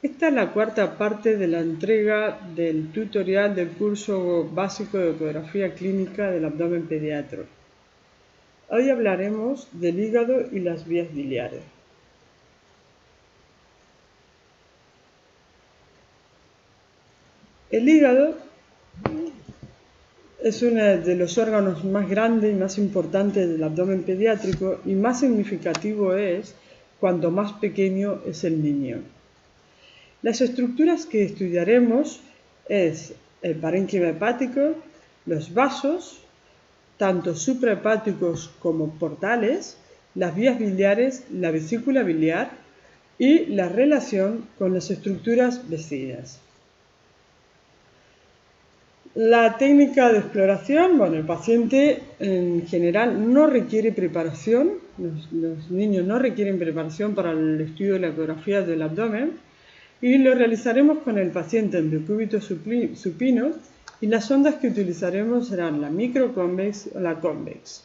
Esta es la cuarta parte de la entrega del tutorial del curso básico de ecografía clínica del abdomen pediátrico. Hoy hablaremos del hígado y las vías biliares. El hígado es uno de los órganos más grandes y más importantes del abdomen pediátrico y más significativo es cuanto más pequeño es el niño. Las estructuras que estudiaremos es el parénquima hepático, los vasos, tanto suprahepáticos como portales, las vías biliares, la vesícula biliar y la relación con las estructuras vecinas. La técnica de exploración, el paciente en general no requiere preparación, los niños no requieren preparación para el estudio de la ecografía del abdomen y lo realizaremos con el paciente en decúbito supino y las ondas que utilizaremos serán la microconvex o la convex.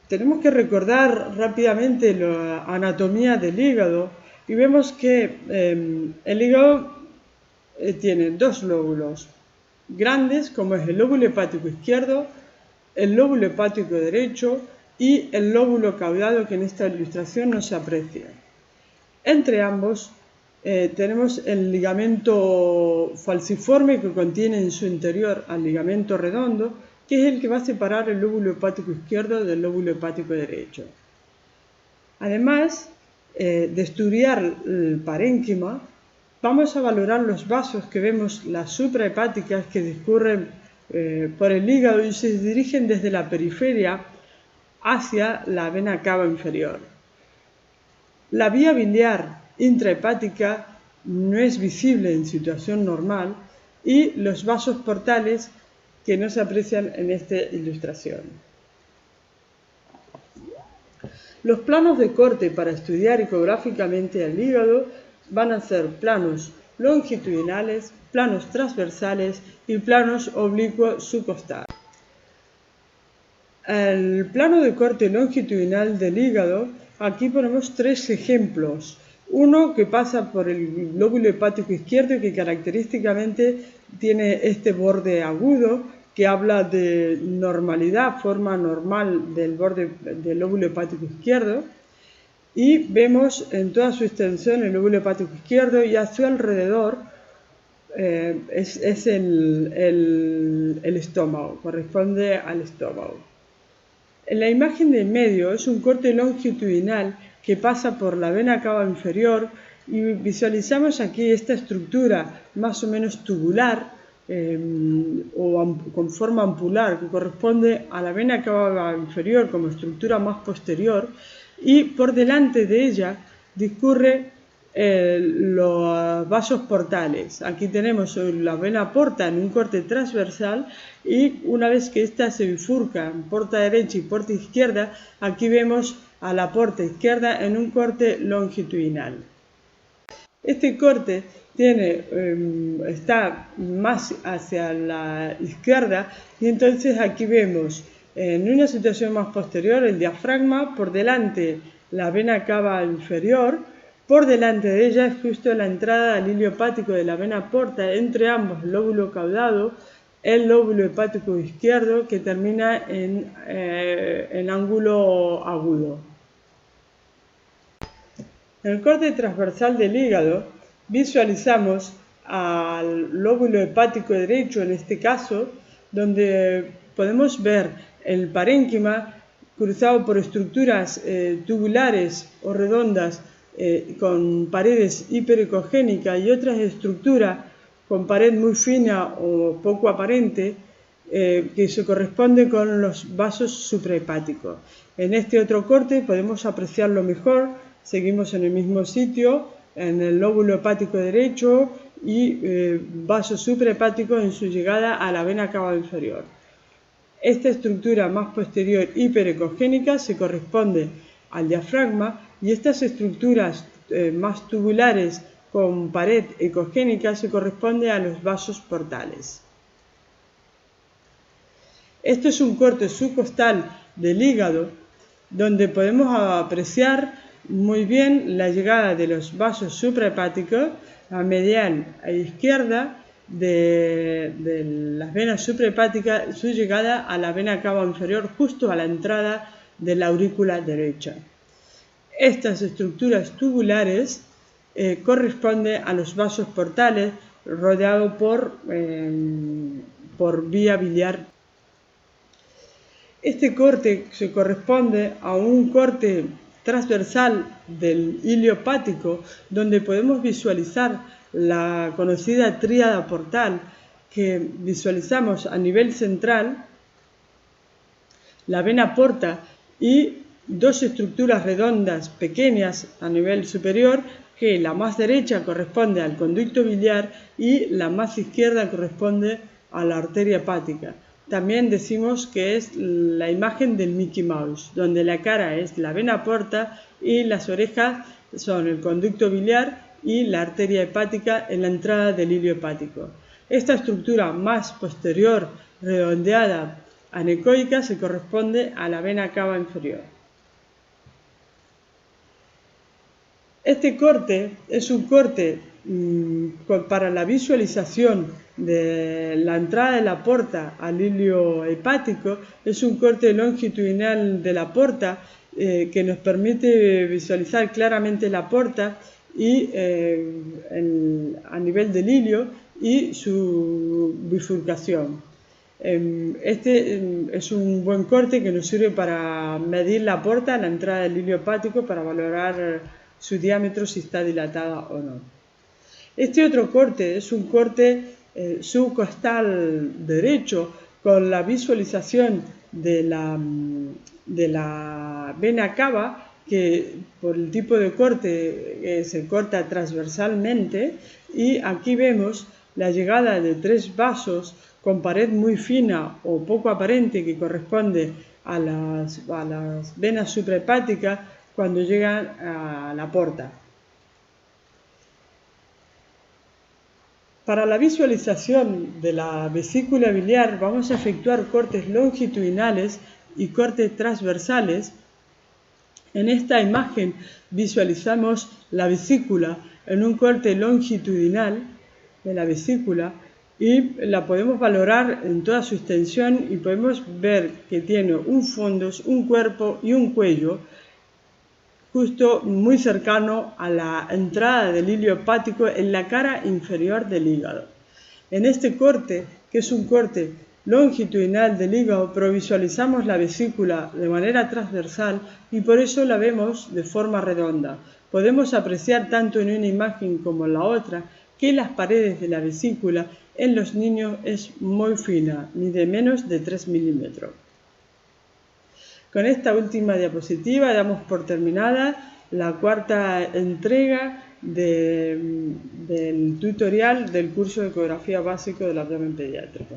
Tenemos que recordar rápidamente la anatomía del hígado y vemos que el hígado tiene dos lóbulos grandes, como es el lóbulo hepático izquierdo, el lóbulo hepático derecho y el lóbulo caudado, que en esta ilustración no se aprecia. Entre ambos tenemos el ligamento falciforme que contiene en su interior al ligamento redondo, que es el que va a separar el lóbulo hepático izquierdo del lóbulo hepático derecho. Además de estudiar el parénquima, vamos a valorar los vasos que vemos, las suprahepáticas que discurren por el hígado y se dirigen desde la periferia hacia la vena cava inferior. La vía biliar intrahepática no es visible en situación normal y los vasos portales que no se aprecian en esta ilustración. Los planos de corte para estudiar ecográficamente el hígado van a ser planos longitudinales, planos transversales y planos oblicuos subcostal. El plano de corte longitudinal del hígado, aquí ponemos tres ejemplos. Uno que pasa por el lóbulo hepático izquierdo y que característicamente tiene este borde agudo que habla de normalidad, forma normal del borde del lóbulo hepático izquierdo. Y vemos en toda su extensión el lóbulo hepático izquierdo y a su alrededor es el estómago, corresponde al estómago. En la imagen de en medio es un corte longitudinal que pasa por la vena cava inferior y visualizamos aquí esta estructura más o menos tubular o con forma ampular que corresponde a la vena cava inferior como estructura más posterior y por delante de ella discurre los vasos portales. Aquí tenemos la vena porta en un corte transversal y una vez que ésta se bifurca en porta derecha y porta izquierda, aquí vemos a la porta izquierda en un corte longitudinal. Este corte está más hacia la izquierda y entonces aquí vemos en una situación más posterior el diafragma, por delante la vena cava inferior, por delante de ella es justo la entrada al hilio hepático de la vena porta, entre ambos el lóbulo caudado, el lóbulo hepático izquierdo que termina en ángulo agudo. En el corte transversal del hígado visualizamos al lóbulo hepático derecho en este caso, donde podemos ver el parénquima cruzado por estructuras tubulares o redondas con paredes hiperecogénicas y otras estructuras con pared muy fina o poco aparente que se corresponde con los vasos suprahepáticos. En este otro corte podemos apreciarlo mejor, seguimos en el mismo sitio, en el lóbulo hepático derecho y vasos suprahepáticos en su llegada a la vena cava inferior. Esta estructura más posterior hiperecogénica se corresponde al diafragma y estas estructuras más tubulares con pared ecogénica se corresponden a los vasos portales. Esto es un corte subcostal del hígado donde podemos apreciar muy bien la llegada de los vasos suprahepáticos a medial e izquierda de las venas suprahepáticas, su llegada a la vena cava inferior justo a la entrada de la aurícula derecha. Estas estructuras tubulares corresponden a los vasos portales rodeados por vía biliar. Este corte se corresponde a un corte transversal del hilio hepático, donde podemos visualizar la conocida tríada portal que visualizamos a nivel central, la vena porta y dos estructuras redondas pequeñas a nivel superior, que la más derecha corresponde al conducto biliar y la más izquierda corresponde a la arteria hepática. También decimos que es la imagen del Mickey Mouse, donde la cara es la vena porta y las orejas son el conducto biliar y la arteria hepática en la entrada del hilio hepático. Esta estructura más posterior, redondeada, anecoica, se corresponde a la vena cava inferior. Este corte es un corte para la visualización de la entrada de la porta al hilio hepático. Es un corte longitudinal de la porta que nos permite visualizar claramente la porta y a nivel del hilio y su bifurcación. Este es un buen corte que nos sirve para medir la porta a la entrada del hilio hepático, para valorar su diámetro, si está dilatada o no. Este otro corte es un corte subcostal derecho con la visualización de la vena cava, que por el tipo de corte se corta transversalmente, y aquí vemos la llegada de tres vasos con pared muy fina o poco aparente que corresponde a las venas suprahepáticas cuando llegan a la porta. Para la visualización de la vesícula biliar vamos a efectuar cortes longitudinales y cortes transversales. En esta imagen visualizamos la vesícula en un corte longitudinal de la vesícula y la podemos valorar en toda su extensión y podemos ver que tiene un fondo, un cuerpo y un cuello justo muy cercano a la entrada del hilio hepático en la cara inferior del hígado. En este corte, que es un corte longitudinal del hígado, provisualizamos la vesícula de manera transversal y por eso la vemos de forma redonda. Podemos apreciar tanto en una imagen como en la otra que las paredes de la vesícula en los niños es muy fina, mide menos de 3 milímetros. Con esta última diapositiva damos por terminada la cuarta entrega del tutorial del curso de ecografía básico del abdomen pediátrico.